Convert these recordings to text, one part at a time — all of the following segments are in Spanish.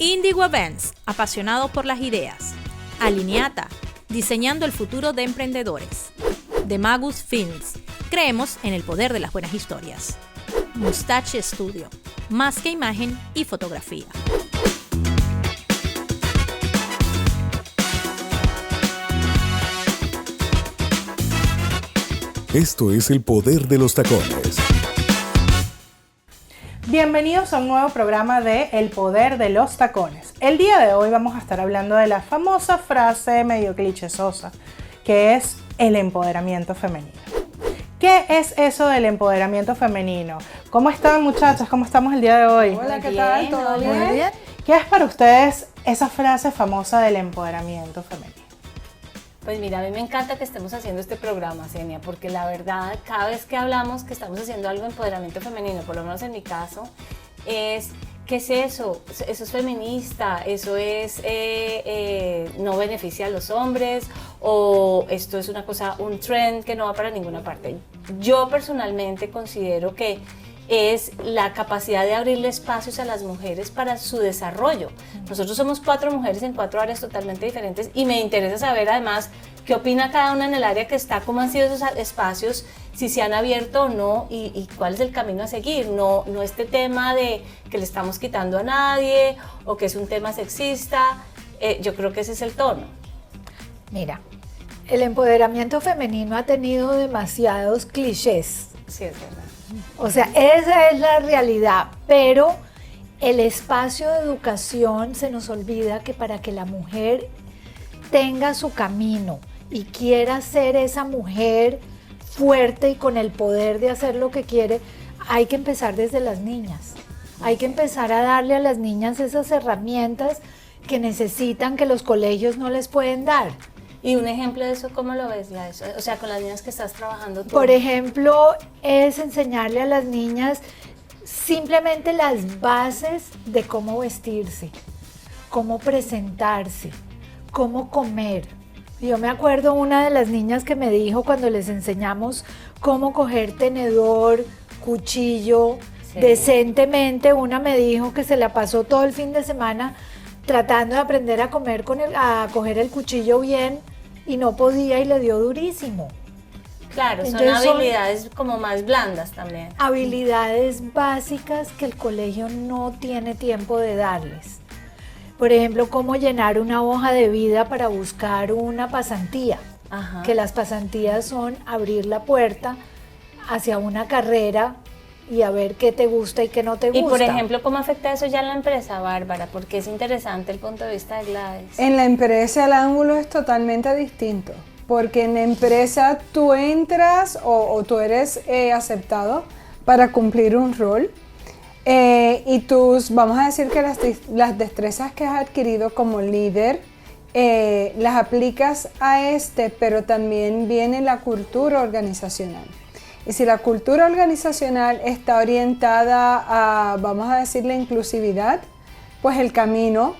Indigo Events, apasionado por las ideas. Alineata, diseñando el futuro de emprendedores. The Magus Films, creemos en el poder de las buenas historias. Mustache Studio, más que imagen y fotografía. Esto es el poder de los tacones. Bienvenidos a un nuevo programa de El Poder de los Tacones. El día de hoy vamos a estar hablando de la famosa frase medio clichesosa, que es el empoderamiento femenino. ¿Qué es eso del empoderamiento femenino? ¿Cómo están, muchachas? ¿Cómo estamos el día de hoy? Hola, ¿qué tal? ¿Todo bien? Muy bien. ¿Qué es para ustedes esa frase famosa del empoderamiento femenino? Pues mira, a mí me encanta que estemos haciendo este programa, Senia, porque la verdad, cada vez que hablamos que estamos haciendo algo de empoderamiento femenino, por lo menos en mi caso, es ¿qué es eso? Eso es feminista, eso es no beneficia a los hombres, o esto es una cosa, un trend que no va para ninguna parte. Yo personalmente considero que es la capacidad de abrirle espacios a las mujeres para su desarrollo. Nosotros somos 4 mujeres en 4 áreas totalmente diferentes y me interesa saber además qué opina cada una en el área que está, cómo han sido esos espacios, si se han abierto o no y cuál es el camino a seguir. No este tema de que le estamos quitando a nadie o que es un tema sexista. Yo creo que ese es el tono. Mira, el empoderamiento femenino ha tenido demasiados clichés. Sí, es verdad. O sea, esa es la realidad, pero el espacio de educación se nos olvida que para que la mujer tenga su camino y quiera ser esa mujer fuerte y con el poder de hacer lo que quiere, hay que empezar desde las niñas. Hay que empezar a darle a las niñas esas herramientas que necesitan, que los colegios no les pueden dar. ¿Y un ejemplo de eso, cómo lo ves, Gladys? O sea, con las niñas que estás trabajando tú. Por ejemplo, es enseñarle a las niñas simplemente las bases de cómo vestirse, cómo presentarse, cómo comer. Yo me acuerdo una de las niñas que me dijo cuando les enseñamos cómo coger tenedor, cuchillo, decentemente, una me dijo que se la pasó todo el fin de semana tratando de aprender a comer a coger el cuchillo bien y no podía y le dio durísimo. Claro, Entonces, son habilidades como más blandas también. Habilidades básicas que el colegio no tiene tiempo de darles. Por ejemplo, cómo llenar una hoja de vida para buscar una pasantía. Ajá. Que las pasantías son abrir la puerta hacia una carrera y a ver qué te gusta y qué no te gusta. Y por ejemplo, ¿cómo afecta eso ya en la empresa, Bárbara? Porque es interesante el punto de vista de Gladys. En la empresa el ángulo es totalmente distinto, porque en la empresa tú entras o tú eres aceptado para cumplir un rol y vamos a decir que las destrezas que has adquirido como líder las aplicas a pero también viene la cultura organizacional. Y si la cultura organizacional está orientada a, vamos a decir, la inclusividad, pues el camino,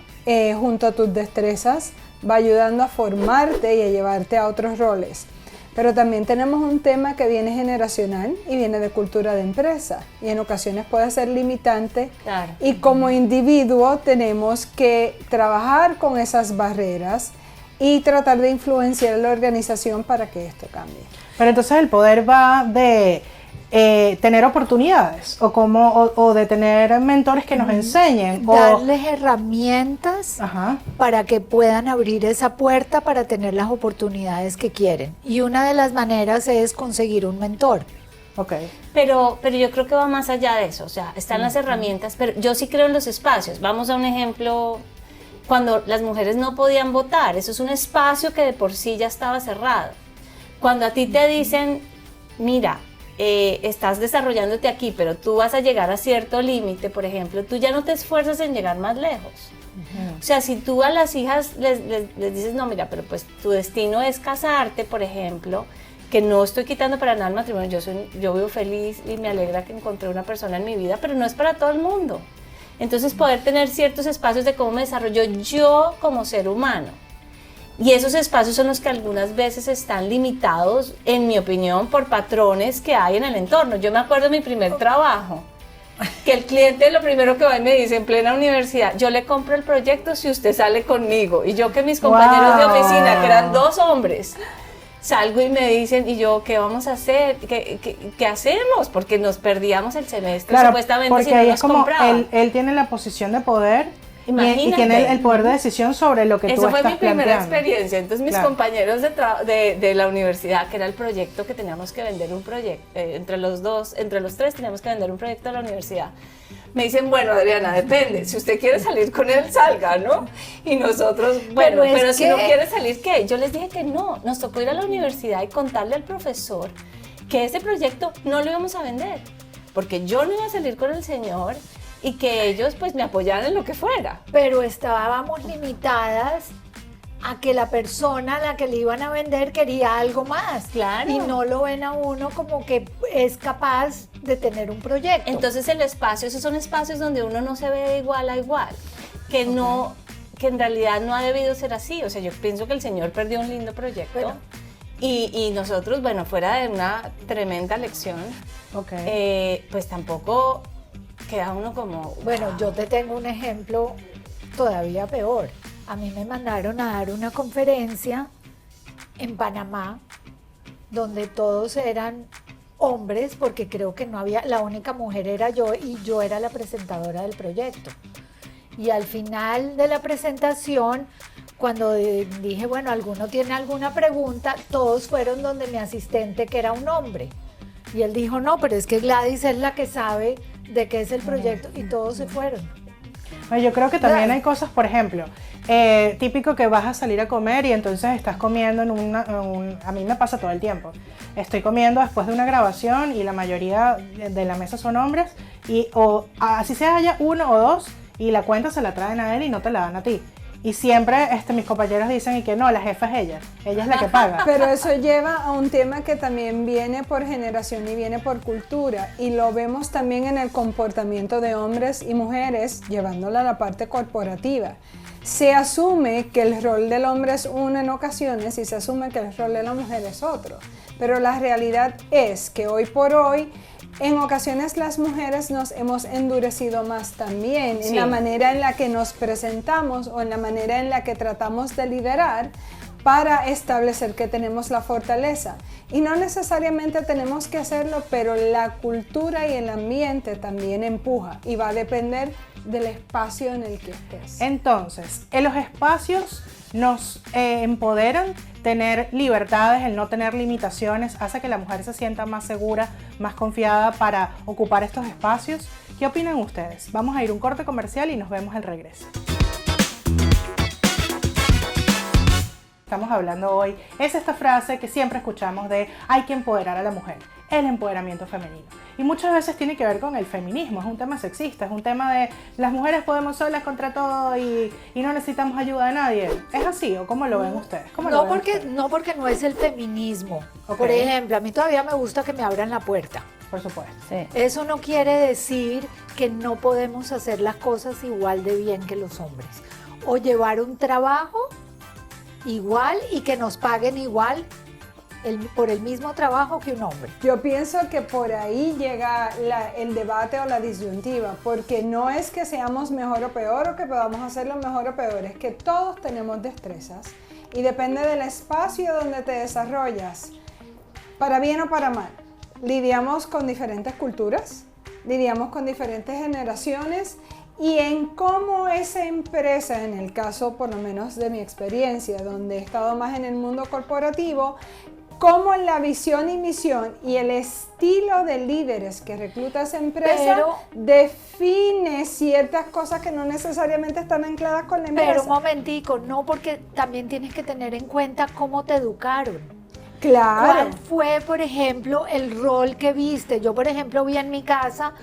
junto a tus destrezas, va ayudando a formarte y a llevarte a otros roles. Pero también tenemos un tema que viene generacional y viene de cultura de empresa. Y en ocasiones puede ser limitante. Claro. Y como individuo tenemos que trabajar con esas barreras y tratar de influenciar a la organización para que esto cambie. Pero entonces el poder va de tener oportunidades o de tener mentores que nos enseñen. Darles herramientas Ajá. para que puedan abrir esa puerta para tener las oportunidades que quieren. Y una de las maneras es conseguir un mentor. Okay. Pero yo creo que va más allá de eso. O sea, están las herramientas, pero yo sí creo en los espacios. Vamos a un ejemplo, cuando las mujeres no podían votar. Eso es un espacio que de por sí ya estaba cerrado. Cuando a ti te dicen, mira, estás desarrollándote aquí, pero tú vas a llegar a cierto límite, por ejemplo, tú ya no te esfuerzas en llegar más lejos. O sea, si tú a las hijas les dices, no, mira, pero pues tu destino es casarte, por ejemplo, que no estoy quitando para nada el matrimonio, yo vivo feliz y me alegra que encontré una persona en mi vida, pero no es para todo el mundo. Entonces, poder tener ciertos espacios de cómo me desarrollo yo como ser humano. Y esos espacios son los que algunas veces están limitados, en mi opinión, por patrones que hay en el entorno. Yo me acuerdo de mi primer trabajo. que el cliente lo primero que va y me dice en plena universidad, yo le compro el proyecto si usted sale conmigo. Y yo que mis compañeros de oficina, que eran 2 hombres, salgo y me dicen, ¿y yo qué vamos a hacer? ¿Qué hacemos? Porque nos perdíamos el semestre, Claro, supuestamente, porque si no ahí nos es como compraban. él tiene la posición de poder y Imagínate. tiene el poder de decisión sobre lo que tú Esa fue estás mi primera planteando. experiencia. Entonces mis Claro. compañeros de la universidad, que era el proyecto que teníamos que vender un proyecto, entre los 3 teníamos que vender un proyecto a la universidad. Me dicen, bueno, Adriana, depende, si usted quiere salir con él, salga, ¿no? Y nosotros, bueno, pero si no quiere salir, ¿qué? Yo les dije que no, nos tocó ir a la universidad y contarle al profesor que ese proyecto no lo íbamos a vender, porque yo no iba a salir con el señor y que ellos pues me apoyaran en lo que fuera. Pero estábamos limitadas a que la persona a la que le iban a vender quería algo más. Claro. Y no lo ven a uno como que es capaz de tener un proyecto. Entonces el espacio, esos son espacios donde uno no se ve de igual a igual, que no, que en realidad no ha debido ser así. O sea, yo pienso que el señor perdió un lindo proyecto. Bueno. Y nosotros, bueno, fuera de una tremenda lección, pues tampoco queda uno como... Bueno, yo te tengo un ejemplo todavía peor. A mí me mandaron a dar una conferencia en Panamá donde todos eran hombres, porque creo que no había, la única mujer era yo y yo era la presentadora del proyecto. Y al final de la presentación, cuando dije, bueno, ¿alguno tiene alguna pregunta? Todos fueron donde mi asistente, que era un hombre. Y él dijo, no, pero es que Gladys es la que sabe de qué es el proyecto, y todos se fueron. Bueno, yo creo que también Claro. hay cosas, por ejemplo, típico que vas a salir a comer y entonces estás comiendo a mí me pasa todo el tiempo. Estoy comiendo después de una grabación y la mayoría de la mesa son hombres y o así sea haya 1 o 2 y la cuenta se la traen a él y no te la dan a ti. Y siempre mis compañeros dicen y que no, la jefa es ella es la que paga. Pero eso lleva a un tema que también viene por generación y viene por cultura, y lo vemos también en el comportamiento de hombres y mujeres, llevándola a la parte corporativa. Se asume que el rol del hombre es uno en ocasiones y se asume que el rol de la mujer es otro, pero la realidad es que hoy por hoy en ocasiones las mujeres nos hemos endurecido más también en la manera en la que nos presentamos o en la manera en la que tratamos de liderar para establecer que tenemos la fortaleza. Y no necesariamente tenemos que hacerlo, pero la cultura y el ambiente también empuja y va a depender del espacio en el que estés. Entonces, en los espacios nos empoderan, tener libertades, el no tener limitaciones, hace que la mujer se sienta más segura, más confiada para ocupar estos espacios. ¿Qué opinan ustedes? Vamos a ir a un corte comercial y nos vemos al regreso. Estamos hablando hoy, es esta frase que siempre escuchamos de hay que empoderar a la mujer, el empoderamiento femenino. Y muchas veces tiene que ver con el feminismo, es un tema sexista, es un tema de las mujeres podemos solas contra todo y no necesitamos ayuda de nadie. ¿Es así o cómo lo ven ustedes? No porque no es el feminismo. Ok. Por ejemplo, a mí todavía me gusta que me abran la puerta. Por supuesto. Sí. Eso no quiere decir que no podemos hacer las cosas igual de bien que los hombres. O llevar un trabajo igual y que nos paguen igual por el mismo trabajo que un hombre. Yo pienso que por ahí llega el debate o la disyuntiva, porque no es que seamos mejor o peor o que podamos hacerlo mejor o peor, es que todos tenemos destrezas y depende del espacio donde te desarrollas, para bien o para mal. Lidiamos con diferentes culturas, lidiamos con diferentes generaciones y en cómo esa empresa, en el caso por lo menos de mi experiencia, donde he estado más en el mundo corporativo, cómo la visión y misión y el estilo de líderes que recluta esa empresa define ciertas cosas que no necesariamente están ancladas con la empresa. Pero un momentico, no, porque también tienes que tener en cuenta cómo te educaron. Claro. ¿Cuál fue, por ejemplo, el rol que viste? Yo, por ejemplo, vi en mi casa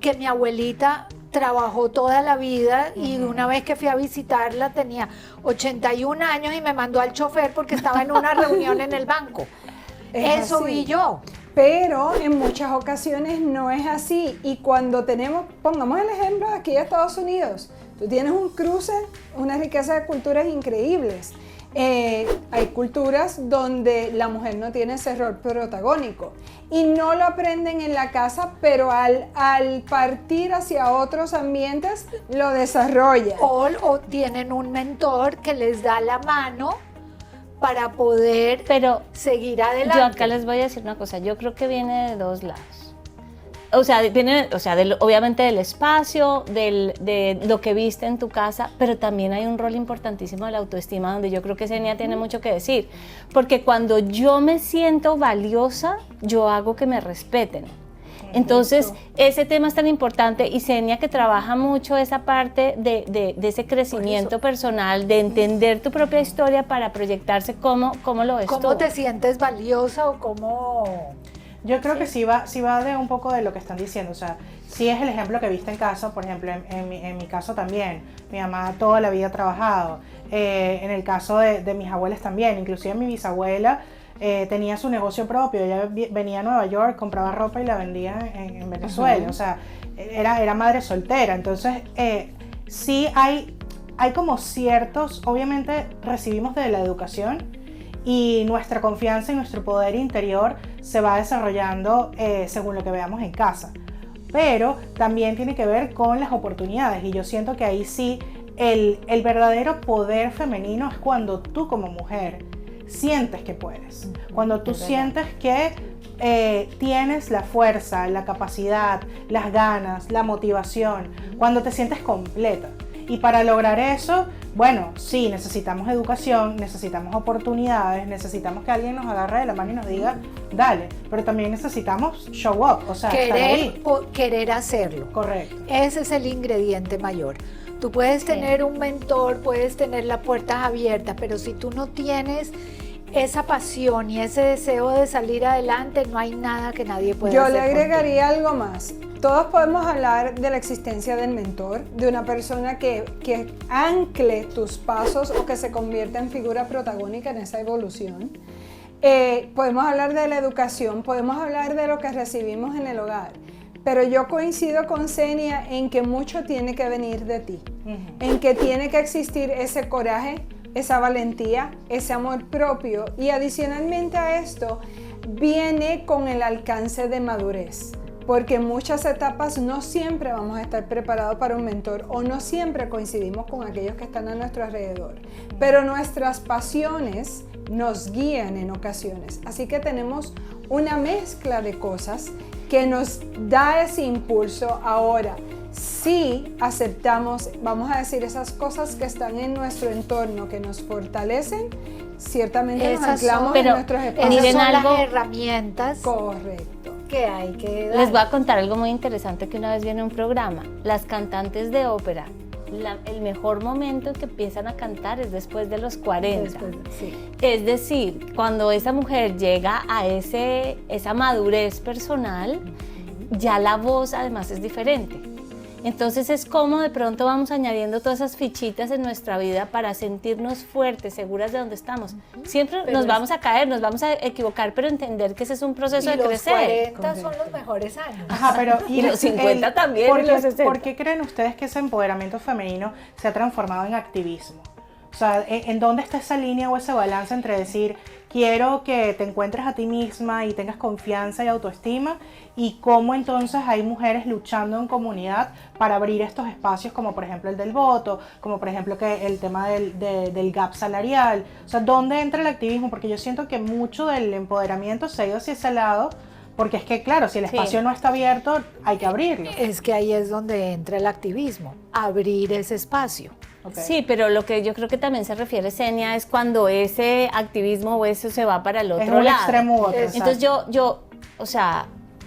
que mi abuelita trabajó toda la vida y una vez que fui a visitarla tenía 81 años y me mandó al chofer porque estaba en una reunión en el banco. Eso así. vi yo. Pero en muchas ocasiones no es así. Y cuando pongamos el ejemplo de aquí de Estados Unidos, tú tienes un cruce, una riqueza de culturas increíbles. Hay culturas donde la mujer no tiene ese rol protagónico y no lo aprenden en la casa, pero al partir hacia otros ambientes lo desarrollan. O tienen un mentor que les da la mano para poder seguir adelante. Yo acá les voy a decir una cosa, yo creo que viene de dos lados. Obviamente del espacio, de lo que viste en tu casa, pero también hay un rol importantísimo de la autoestima, donde yo creo que Xenia tiene mucho que decir, porque cuando yo me siento valiosa, yo hago que me respeten. Entonces, ese tema es tan importante, y Xenia, que trabaja mucho esa parte de ese crecimiento personal, de entender tu propia historia para proyectarse cómo lo ves tú. ¿Cómo te sientes valiosa o cómo...? Yo creo que sí va de un poco de lo que están diciendo, o sea, sí es el ejemplo que viste en casa, por ejemplo, en mi caso también, mi mamá toda la vida ha trabajado, en el caso de mis abuelas también, inclusive mi bisabuela tenía su negocio propio, ella venía a Nueva York, compraba ropa y la vendía en Venezuela, o sea, era madre soltera, entonces sí hay como ciertos, obviamente recibimos de la educación, y nuestra confianza y nuestro poder interior se va desarrollando según lo que veamos en casa. Pero también tiene que ver con las oportunidades, y yo siento que ahí sí el verdadero poder femenino es cuando tú como mujer sientes que puedes, cuando tú sientes que tienes la fuerza, la capacidad, las ganas, la motivación, cuando te sientes completa. Y para lograr eso, bueno, sí, necesitamos educación, necesitamos oportunidades, necesitamos que alguien nos agarre de la mano y nos diga, dale, pero también necesitamos show up, o sea, estar ahí. Querer hacerlo. Correcto. Ese es el ingrediente mayor. Tú puedes tener un mentor, puedes tener las puertas abiertas, pero si tú no tienes esa pasión y ese deseo de salir adelante, no hay nada que nadie pueda hacer. Yo le agregaría algo más. Todos podemos hablar de la existencia del mentor, de una persona que ancle tus pasos o que se convierta en figura protagónica en esa evolución. Podemos hablar de la educación, podemos hablar de lo que recibimos en el hogar, pero yo coincido con Xenia en que mucho tiene que venir de ti, en que tiene que existir ese coraje, esa valentía, ese amor propio, y adicionalmente a esto viene con el alcance de madurez. Porque en muchas etapas no siempre vamos a estar preparados para un mentor o no siempre coincidimos con aquellos que están a nuestro alrededor. Pero nuestras pasiones nos guían en ocasiones. Así que tenemos una mezcla de cosas que nos da ese impulso. Ahora, si aceptamos, vamos a decir, esas cosas que están en nuestro entorno, que nos fortalecen, ciertamente nos anclamos en nuestros espacios. Esas son las herramientas. Correcto. Que hay que dar. Les voy a contar algo muy interesante que una vez viene un programa. Las cantantes de ópera, el mejor momento en que empiezan a cantar es después de los 40. Sí. Es decir, cuando esa mujer llega a esa madurez personal, ya la voz además es diferente. Entonces es como de pronto vamos añadiendo todas esas fichitas en nuestra vida para sentirnos fuertes, seguras de donde estamos. Siempre nos vamos a caer, nos vamos a equivocar, pero entender que ese es un proceso de crecer. Los 40 son los mejores años. Ajá, pero y los 50 también, y los 60. ¿Por qué creen ustedes que ese empoderamiento femenino se ha transformado en activismo? O sea, ¿en dónde está esa línea o ese balance entre decir, quiero que te encuentres a ti misma y tengas confianza y autoestima, y cómo entonces hay mujeres luchando en comunidad para abrir estos espacios, como por ejemplo el del voto, como por ejemplo que el tema del gap salarial? O sea, ¿dónde entra el activismo? Porque yo siento que mucho del empoderamiento se ha ido hacia ese lado, porque es que claro, si el espacio no está abierto, hay que abrirlo. Es que ahí es donde entra el activismo, abrir ese espacio. Okay. Sí, pero lo que yo creo que también se refiere Xenia es cuando ese activismo o eso se va para el otro lado. Es un extremo u otro. Entonces yo, o sea,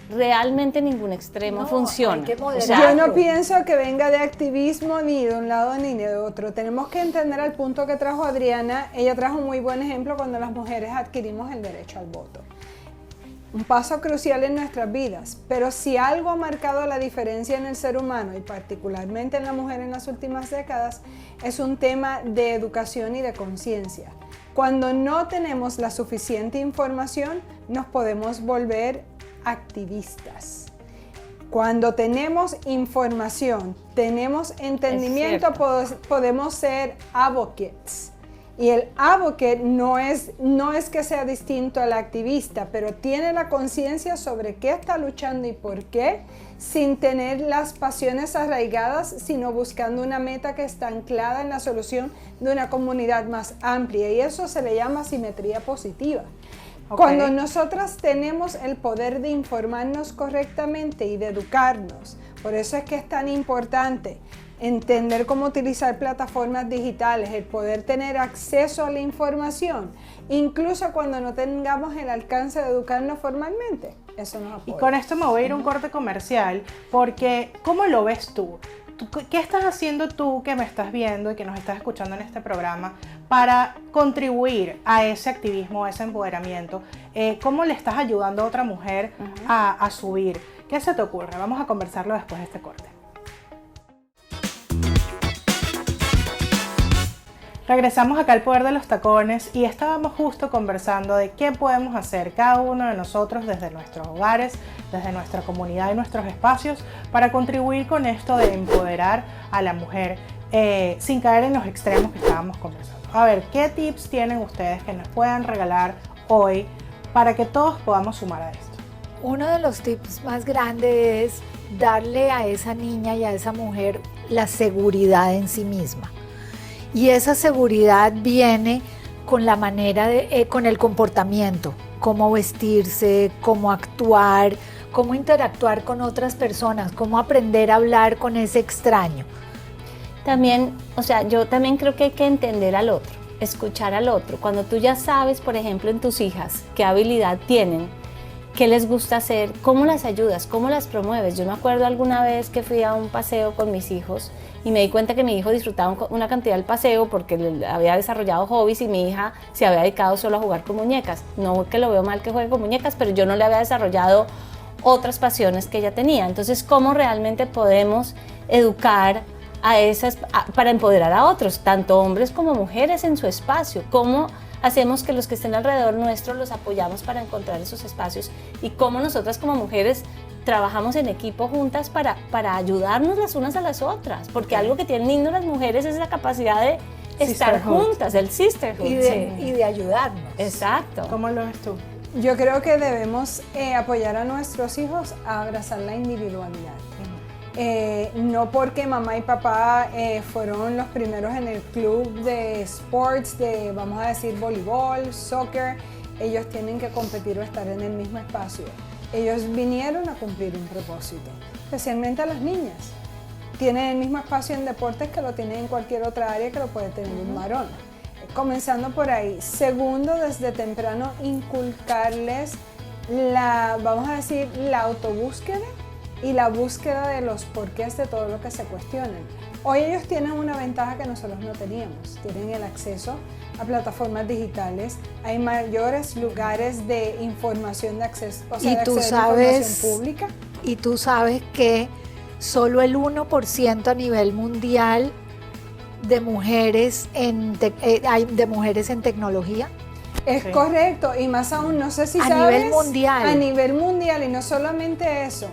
realmente ningún extremo funciona. O sea, yo no pienso que venga de activismo ni de un lado ni de otro. Tenemos que entender al punto que trajo Adriana. Ella trajo un muy buen ejemplo cuando las mujeres adquirimos el derecho al voto. Un paso crucial en nuestras vidas, pero si algo ha marcado la diferencia en el ser humano y particularmente en la mujer en las últimas décadas, es un tema de educación y de conciencia. Cuando no tenemos la suficiente información, nos podemos volver activistas. Cuando tenemos información, tenemos entendimiento, podemos ser advocates. Y el advocate no es que sea distinto al activista, pero tiene la conciencia sobre qué está luchando y por qué, sin tener las pasiones arraigadas, sino buscando una meta que está anclada en la solución de una comunidad más amplia. Y eso se le llama simetría positiva. Okay. Cuando nosotras tenemos el poder de informarnos correctamente y de educarnos, por eso es que es tan importante entender cómo utilizar plataformas digitales, el poder tener acceso a la información, incluso cuando no tengamos el alcance de educarnos formalmente. Eso nos apoya. Y con esto me voy a ir a un corte comercial, porque ¿cómo lo ves tú? ¿Qué estás haciendo tú que me estás viendo y que nos estás escuchando en este programa para contribuir a ese activismo, a ese empoderamiento? ¿Cómo le estás ayudando a otra mujer a subir? ¿Qué se te ocurre? Vamos a conversarlo después de este corte. Regresamos acá al Poder de los Tacones y estábamos justo conversando de qué podemos hacer cada uno de nosotros desde nuestros hogares, desde nuestra comunidad y nuestros espacios para contribuir con esto de empoderar a la mujer sin caer en los extremos que estábamos conversando. A ver, ¿qué tips tienen ustedes que nos puedan regalar hoy para que todos podamos sumar a esto? Uno de los tips más grandes es darle a esa niña y a esa mujer la seguridad en sí misma. Y esa seguridad viene con la manera con el comportamiento, cómo vestirse, cómo actuar, cómo interactuar con otras personas, cómo aprender a hablar con ese extraño. También, yo también creo que hay que entender al otro, escuchar al otro. Cuando tú ya sabes, por ejemplo, en tus hijas qué habilidad tienen, qué les gusta hacer, cómo las ayudas, cómo las promueves. Yo me acuerdo alguna vez que fui a un paseo con mis hijos y me di cuenta que mi hijo disfrutaba una cantidad del paseo porque había desarrollado hobbies y mi hija se había dedicado solo a jugar con muñecas. No que lo veo mal que juegue con muñecas, pero yo no le había desarrollado otras pasiones que ella tenía. Entonces, ¿cómo realmente podemos educar para empoderar a otros, tanto hombres como mujeres en su espacio? ¿Cómo hacemos que los que estén alrededor nuestro los apoyamos para encontrar esos espacios? Y cómo nosotras como mujeres trabajamos en equipo juntas para ayudarnos las unas a las otras, porque algo que tienen lindo las mujeres es la capacidad de estar juntas, el sisterhood. Y de ayudarnos. Exacto. ¿Cómo lo ves tú? Yo creo que debemos apoyar a nuestros hijos a abrazar la individualidad. No porque mamá y papá fueron los primeros en el club de sports, de vamos a decir voleibol, soccer, ellos tienen que competir o estar en el mismo espacio. Ellos vinieron a cumplir un propósito, especialmente a las niñas. Tienen el mismo espacio en deportes que lo tienen en cualquier otra área que lo puede tener un varón. Comenzando por ahí. Segundo, desde temprano inculcarles vamos a decir, la autobúsqueda y la búsqueda de los porqués de todo lo que se cuestionan. Hoy ellos tienen una ventaja que nosotros no teníamos. Tienen el acceso a plataformas digitales, hay mayores lugares de información de acceso, información pública. Y tú sabes que solo el 1% a nivel mundial de mujeres hay de mujeres en tecnología. Es correcto, y más aún, no sé si sabes, a nivel mundial. A nivel mundial, y no solamente eso.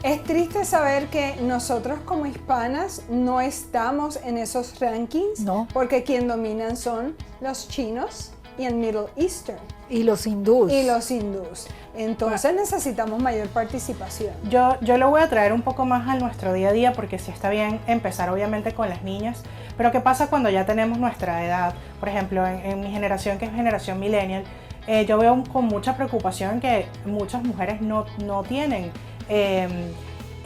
Es triste saber que nosotros como hispanas no estamos en esos rankings, no, porque quien dominan son los chinos y el Middle Eastern. Y los hindús. Entonces necesitamos mayor participación. Yo lo voy a traer un poco más a nuestro día a día, porque sí está bien empezar obviamente con las niñas, pero ¿qué pasa cuando ya tenemos nuestra edad? Por ejemplo, en mi generación, que es generación millennial, yo veo con mucha preocupación que muchas mujeres no tienen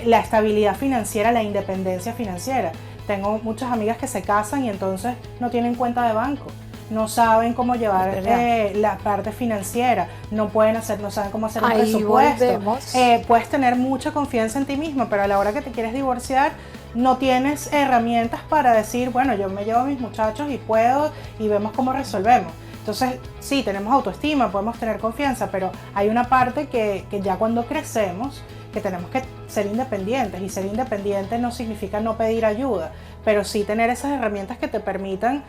la estabilidad financiera, la independencia financiera. Tengo muchas amigas que se casan y entonces no tienen cuenta de banco, no saben cómo llevar la parte financiera, no saben cómo hacer un presupuesto. Puedes tener mucha confianza en ti misma, pero a la hora que te quieres divorciar no tienes herramientas para decir, bueno, yo me llevo a mis muchachos y vemos cómo resolvemos. Entonces, sí, tenemos autoestima, podemos tener confianza, pero hay una parte que ya cuando crecemos, que tenemos que ser independientes, y ser independiente no significa no pedir ayuda, pero sí tener esas herramientas que te permitan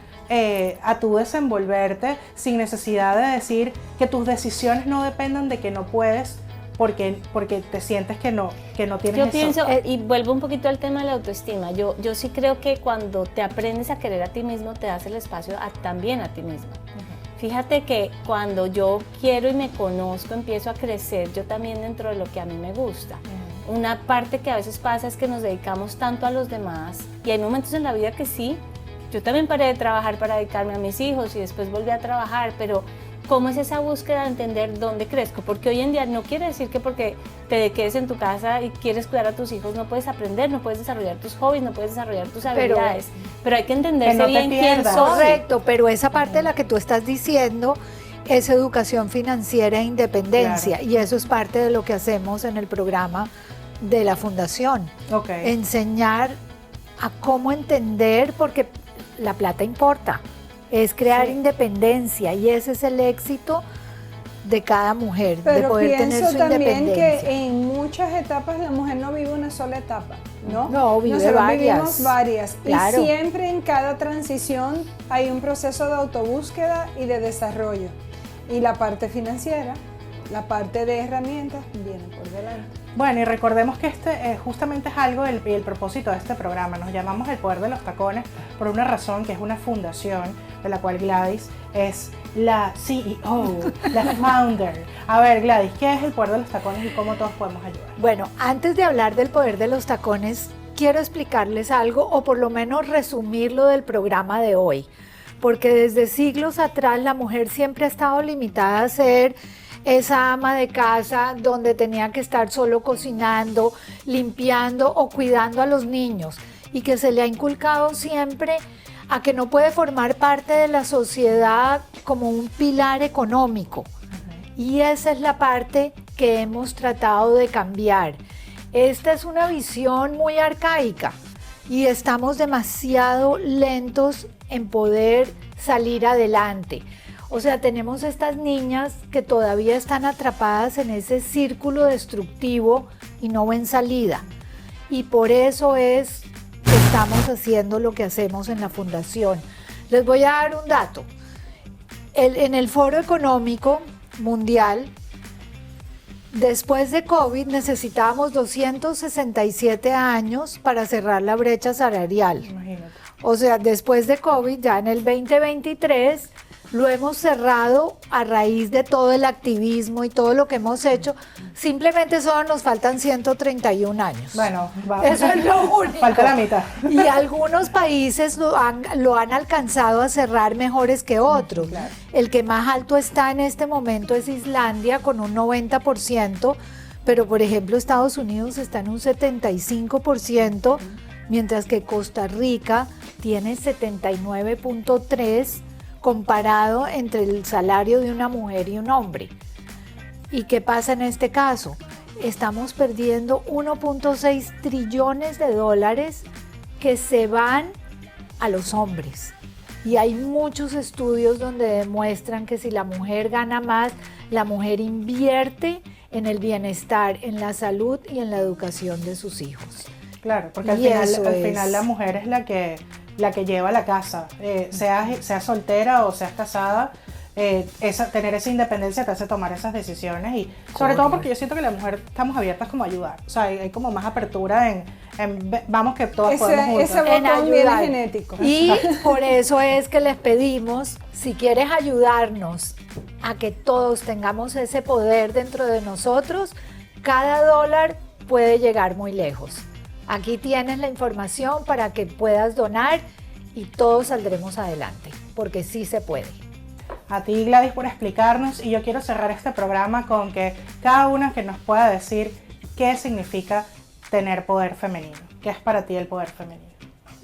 a tú desenvolverte sin necesidad de decir que tus decisiones no dependan de que no puedes porque te sientes que no tienes Yo eso. pienso, y vuelvo un poquito al tema de la autoestima, yo sí creo que cuando te aprendes a querer a ti mismo, te das el espacio también a ti mismo. Fíjate que cuando yo quiero y me conozco, empiezo a crecer yo también dentro de lo que a mí me gusta. Una parte que a veces pasa es que nos dedicamos tanto a los demás y hay momentos en la vida que sí, yo también paré de trabajar para dedicarme a mis hijos y después volví a trabajar, pero ¿cómo es esa búsqueda de entender dónde crezco? Porque hoy en día no quiere decir que porque te quedes en tu casa y quieres cuidar a tus hijos no puedes aprender, no puedes desarrollar tus hobbies, no puedes desarrollar tus habilidades, pero hay que entenderse que no te bien quién pierdas. soy. Correcto, pero esa parte de la que tú estás diciendo es educación financiera e independencia, Claro. y eso es parte de lo que hacemos en el programa de la Fundación. Ok. Enseñar a cómo entender, porque la plata importa, es crear Sí. independencia, y ese es el éxito de cada mujer, de Pero poder tener pienso su también independencia. que en muchas etapas la mujer no vive una sola etapa, ¿no? No, vive Nosotros varias. vivimos varias. Claro. Y siempre en cada transición hay un proceso de autobúsqueda y de desarrollo. Y la parte financiera, la parte de herramientas viene por delante. Bueno, y recordemos que justamente es algo el propósito de este programa. Nos llamamos El Poder de los Tacones por una razón, que es una fundación de la cual Gladys es la CEO, la founder. A ver, Gladys, ¿qué es El Poder de los Tacones y cómo todos podemos ayudar? Bueno, antes de hablar del poder de los tacones, quiero explicarles algo, o por lo menos resumirlo del programa de hoy, porque desde siglos atrás la mujer siempre ha estado limitada a ser esa ama de casa donde tenía que estar solo cocinando, limpiando o cuidando a los niños, y que se le ha inculcado siempre a que no puede formar parte de la sociedad como un pilar económico. Y esa es la parte que hemos tratado de cambiar. Esta es una visión muy arcaica y estamos demasiado lentos en poder salir adelante. O sea, tenemos estas niñas que todavía están atrapadas en ese círculo destructivo y no ven salida. Y por eso es que estamos haciendo lo que hacemos en la Fundación. Les voy a dar un dato. En el Foro Económico Mundial, después de COVID necesitábamos 267 años para cerrar la brecha salarial. Imagínate. O sea, después de COVID, ya en el 2023, lo hemos cerrado a raíz de todo el activismo y todo lo que hemos hecho. Simplemente solo nos faltan 131 años. Bueno, Eso es lo único. Falta la mitad. Y algunos países lo han alcanzado a cerrar mejores que otros. Claro. El que más alto está en este momento es Islandia, con un 90%, pero por ejemplo Estados Unidos está en un 75%, mientras que Costa Rica tiene 79.3%, comparado entre el salario de una mujer y un hombre. ¿Y qué pasa en este caso? Estamos perdiendo 1.6 trillones de dólares que se van a los hombres. Y hay muchos estudios donde demuestran que si la mujer gana más, la mujer invierte en el bienestar, en la salud y en la educación de sus hijos. Claro, porque al Y final, eso es. la mujer es la que lleva la casa, seas soltera o seas casada, tener esa independencia te hace tomar esas decisiones, y sobre todo porque yo siento que la mujer estamos abiertas como a ayudar, o sea, hay como más apertura en vamos que todas podemos juntas. Ese En botón viene ayudar. genético. Y por eso es que les pedimos, si quieres ayudarnos a que todos tengamos ese poder dentro de nosotros, cada dólar puede llegar muy lejos. Aquí tienes la información para que puedas donar y todos saldremos adelante, porque sí se puede. A ti, Gladys, por explicarnos, y yo quiero cerrar este programa con que cada una que nos pueda decir qué significa tener poder femenino. ¿Qué es para ti el poder femenino?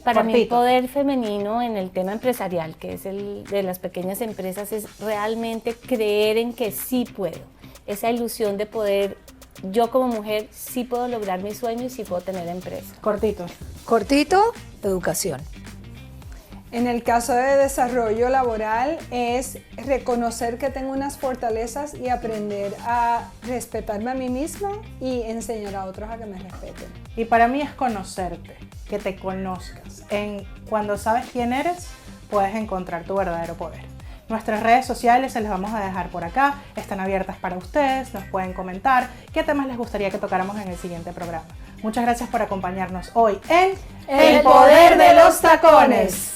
Para mí el Cortito. poder femenino en el tema empresarial, que es el de las pequeñas empresas, es realmente creer en que sí puedo. Esa ilusión de poder, yo como mujer sí puedo lograr mi sueño y sí puedo tener empresa. Cortito. Cortito, educación. En el caso de desarrollo laboral es reconocer que tengo unas fortalezas y aprender a respetarme a mí misma y enseñar a otros a que me respeten. Y para mí es conocerte, que te conozcas. Cuando sabes quién eres, puedes encontrar tu verdadero poder. Nuestras redes sociales se las vamos a dejar por acá, están abiertas para ustedes, nos pueden comentar qué temas les gustaría que tocáramos en el siguiente programa. Muchas gracias por acompañarnos hoy en El Poder de los Tacones.